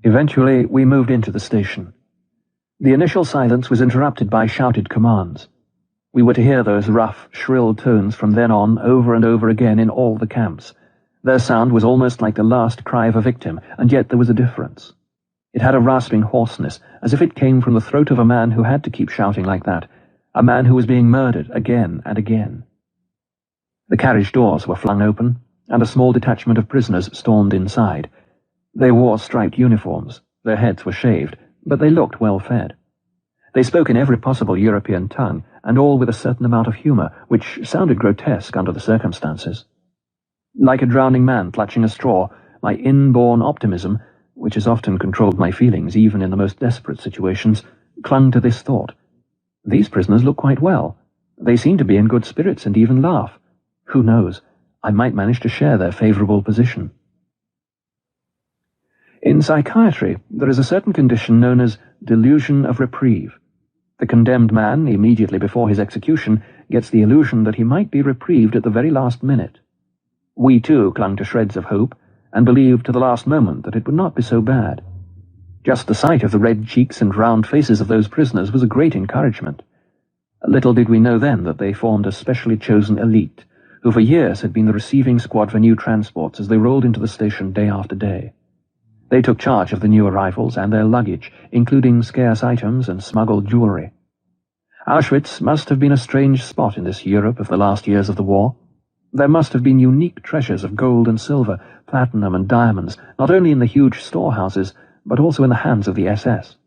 Eventually, we moved into the station. The initial silence was interrupted by shouted commands. We were to hear those rough, shrill tones from then on over and over again in all the camps. Their sound was almost like the last cry of a victim, and yet there was a difference. It had a rasping hoarseness, as if it came from the throat of a man who had to keep shouting like that, a man who was being murdered again and again. The carriage doors were flung open, and a small detachment of prisoners stormed inside. They wore striped uniforms, their heads were shaved, but they looked well fed. They spoke in every possible European tongue, and all with a certain amount of humour, which sounded grotesque under the circumstances. Like a drowning man clutching a straw, my inborn optimism, which has often controlled my feelings even in the most desperate situations, clung to this thought. These prisoners look quite well. They seem to be in good spirits and even laugh. Who knows? I might manage to share their favourable position. In psychiatry, there is a certain condition known as delusion of reprieve. The condemned man, immediately before his execution, gets the illusion that he might be reprieved at the very last minute. We too clung to shreds of hope, and believed to the last moment that it would not be so bad. Just the sight of the red cheeks and round faces of those prisoners was a great encouragement. Little did we know then that they formed a specially chosen elite, who for years had been the receiving squad for new transports as they rolled into the station day after day. They took charge of the new arrivals and their luggage, including scarce items and smuggled jewellery. Auschwitz must have been a strange spot in this Europe of the last years of the war. There must have been unique treasures of gold and silver, platinum and diamonds, not only in the huge storehouses, but also in the hands of the SS.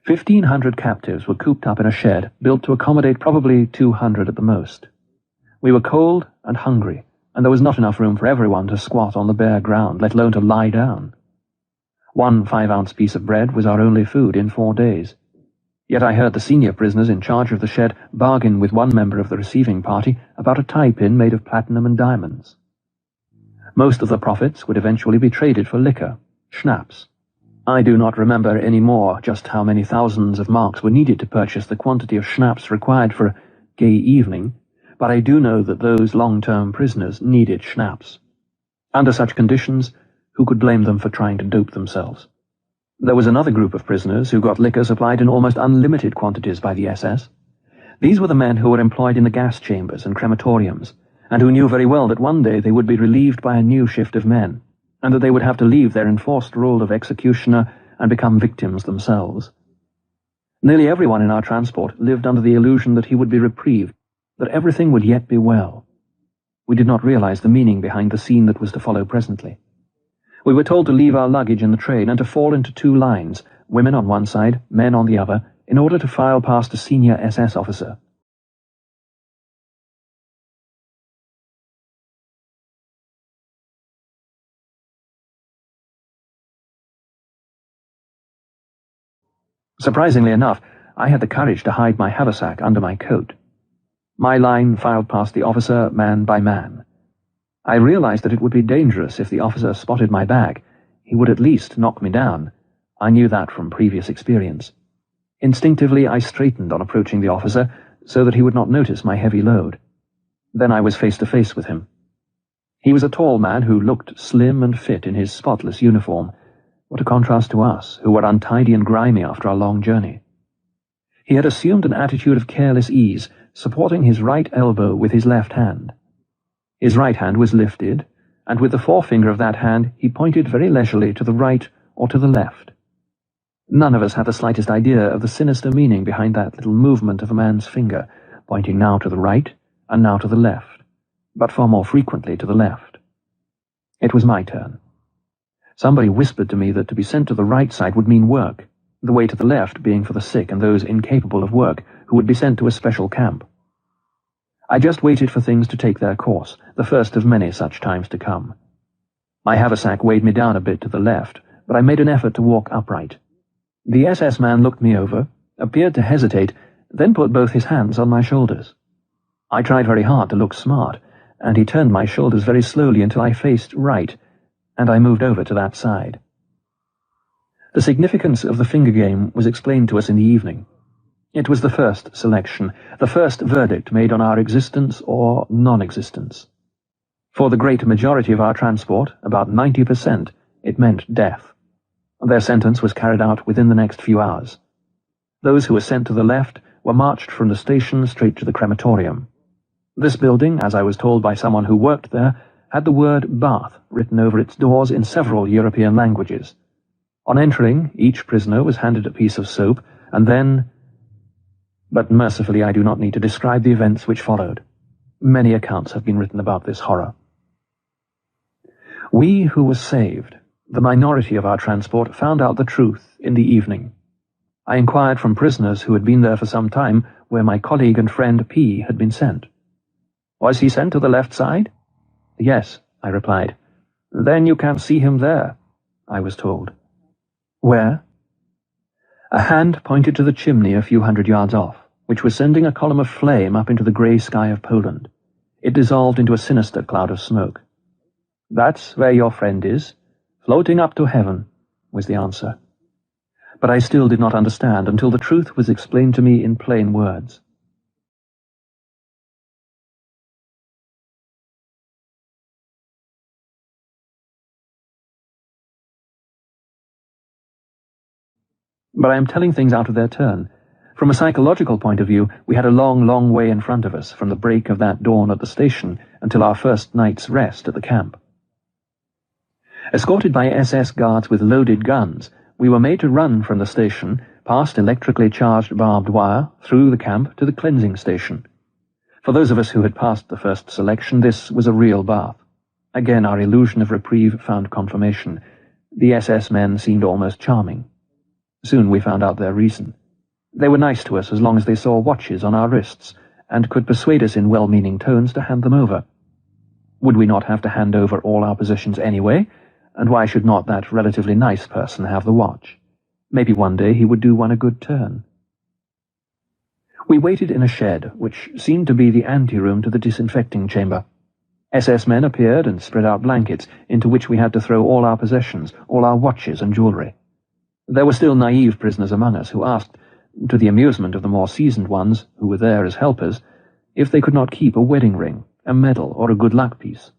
1,500 captives were cooped up in a shed built to accommodate probably 200 at the most. We were cold and hungry, and there was not enough room for everyone to squat on the bare ground, let alone to lie down. 1 5-ounce piece of bread was our only food in 4 days. Yet I heard the senior prisoners in charge of the shed bargain with one member of the receiving party about a tie-pin made of platinum and diamonds. Most of the profits would eventually be traded for liquor, schnapps. I do not remember any more just how many thousands of marks were needed to purchase the quantity of schnapps required for a gay evening, but I do know that those long-term prisoners needed schnapps. Under such conditions, who could blame them for trying to dope themselves? There was another group of prisoners who got liquor supplied in almost unlimited quantities by the SS. These were the men who were employed in the gas chambers and crematoriums, and who knew very well that one day they would be relieved by a new shift of men, and that they would have to leave their enforced role of executioner and become victims themselves. Nearly everyone in our transport lived under the illusion that he would be reprieved, that everything would yet be well. We did not realize the meaning behind the scene that was to follow presently. We were told to leave our luggage in the train and to fall into 2 lines, women on one side, men on the other, in order to file past a senior SS officer. Surprisingly enough, I had the courage to hide my haversack under my coat. My line filed past the officer man by man. I realized that it would be dangerous if the officer spotted my bag. He would at least knock me down. I knew that from previous experience. Instinctively, I straightened on approaching the officer so that he would not notice my heavy load. Then I was face to face with him. He was a tall man who looked slim and fit in his spotless uniform. What a contrast to us, who were untidy and grimy after our long journey. He had assumed an attitude of careless ease, supporting his right elbow with his left hand. His right hand was lifted, and with the forefinger of that hand he pointed very leisurely to the right or to the left. None of us had the slightest idea of the sinister meaning behind that little movement of a man's finger, pointing now to the right and now to the left, but far more frequently to the left. It was my turn. Somebody whispered to me that to be sent to the right side would mean work, the way to the left being for the sick and those incapable of work, who would be sent to a special camp. I just waited for things to take their course, the first of many such times to come. My haversack weighed me down a bit to the left, but I made an effort to walk upright. The SS man looked me over, appeared to hesitate, then put both his hands on my shoulders. I tried very hard to look smart, and he turned my shoulders very slowly until I faced right, and I moved over to that side. The significance of the finger game was explained to us in the evening. It was the first selection, the first verdict made on our existence or non-existence. For the great majority of our transport, about 90%, it meant death. Their sentence was carried out within the next few hours. Those who were sent to the left were marched from the station straight to the crematorium. This building, as I was told by someone who worked there, had the word Bath written over its doors in several European languages. On entering, each prisoner was handed a piece of soap, and then... But mercifully I do not need to describe the events which followed. Many accounts have been written about this horror. We who were saved, the minority of our transport, found out the truth in the evening. I inquired from prisoners who had been there for some time where my colleague and friend P. had been sent. "Was he sent to the left side?" "Yes," I replied. "Then you can see him there," I was told. "Where?" A hand pointed to the chimney a few hundred yards off, which was sending a column of flame up into the grey sky of Poland. It dissolved into a sinister cloud of smoke. "That's where your friend is, floating up to heaven," was the answer. But I still did not understand until the truth was explained to me in plain words. But I am telling things out of their turn. From a psychological point of view, we had a long, long way in front of us from the break of that dawn at the station until our first night's rest at the camp. Escorted by SS guards with loaded guns, we were made to run from the station, past electrically charged barbed wire, through the camp to the cleansing station. For those of us who had passed the first selection, this was a real bath. Again, our illusion of reprieve found confirmation. The SS men seemed almost charming. Soon we found out their reason. They were nice to us as long as they saw watches on our wrists, and could persuade us in well-meaning tones to hand them over. Would we not have to hand over all our possessions anyway? And why should not that relatively nice person have the watch? Maybe one day he would do one a good turn. We waited in a shed, which seemed to be the anteroom to the disinfecting chamber. SS men appeared and spread out blankets, into which we had to throw all our possessions, all our watches and jewellery. There were still naive prisoners among us who asked, to the amusement of the more seasoned ones, who were there as helpers, if they could not keep a wedding ring, a medal, or a good luck piece.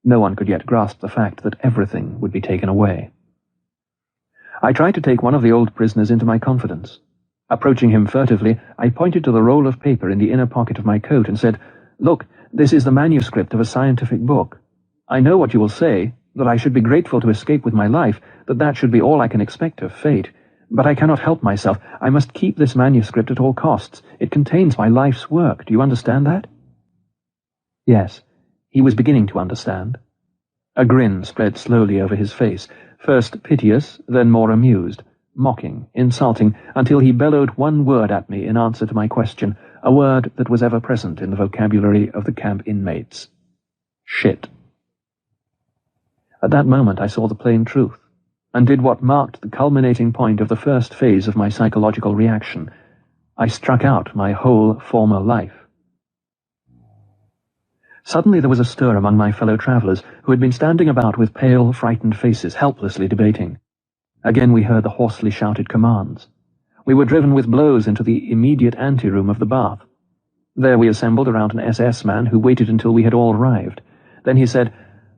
No one could yet grasp the fact that everything would be taken away. I tried to take one of the old prisoners into my confidence. Approaching him furtively, I pointed to the roll of paper in the inner pocket of my coat and said, "Look, this is the manuscript of a scientific book. I know what you will say, that I should be grateful to escape with my life, that should be all I can expect of fate. But I cannot help myself. I must keep this manuscript at all costs. It contains my life's work. Do you understand that?" Yes, he was beginning to understand. A grin spread slowly over his face, first piteous, then more amused, mocking, insulting, until he bellowed one word at me in answer to my question, a word that was ever present in the vocabulary of the camp inmates. Shit. At that moment I saw the plain truth, and did what marked the culminating point of the first phase of my psychological reaction. I struck out my whole former life. Suddenly there was a stir among my fellow travellers, who had been standing about with pale, frightened faces, helplessly debating. Again we heard the hoarsely shouted commands. We were driven with blows into the immediate anteroom of the bath. There we assembled around an SS man who waited until we had all arrived. Then he said,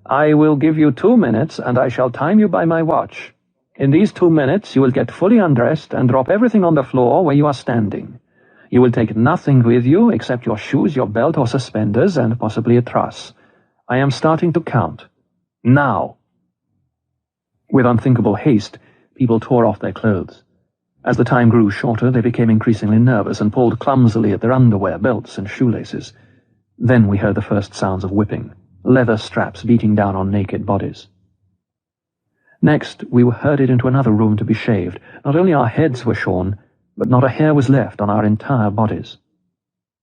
"I will give you 2 minutes, and I shall time you by my watch. In these 2 minutes you will get fully undressed and drop everything on the floor where you are standing. You will take nothing with you except your shoes, your belt or suspenders, and possibly a truss. I am starting to count. Now." With unthinkable haste, people tore off their clothes. As the time grew shorter, they became increasingly nervous and pulled clumsily at their underwear, belts, and shoelaces. Then we heard the first sounds of whipping, leather straps beating down on naked bodies. Next, we were herded into another room to be shaved. Not only our heads were shorn, but not a hair was left on our entire bodies.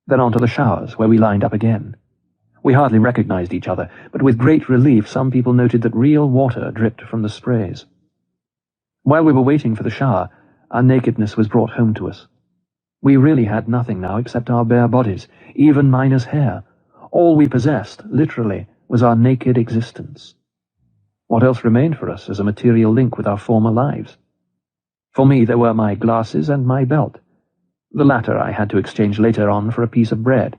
Then on to the showers, where we lined up again. We hardly recognized each other, but with great relief some people noted that real water dripped from the sprays. While we were waiting for the shower, our nakedness was brought home to us. We really had nothing now except our bare bodies, even minus hair. All we possessed, literally, was our naked existence. What else remained for us as a material link with our former lives? For me, there were my glasses and my belt. The latter I had to exchange later on for a piece of bread.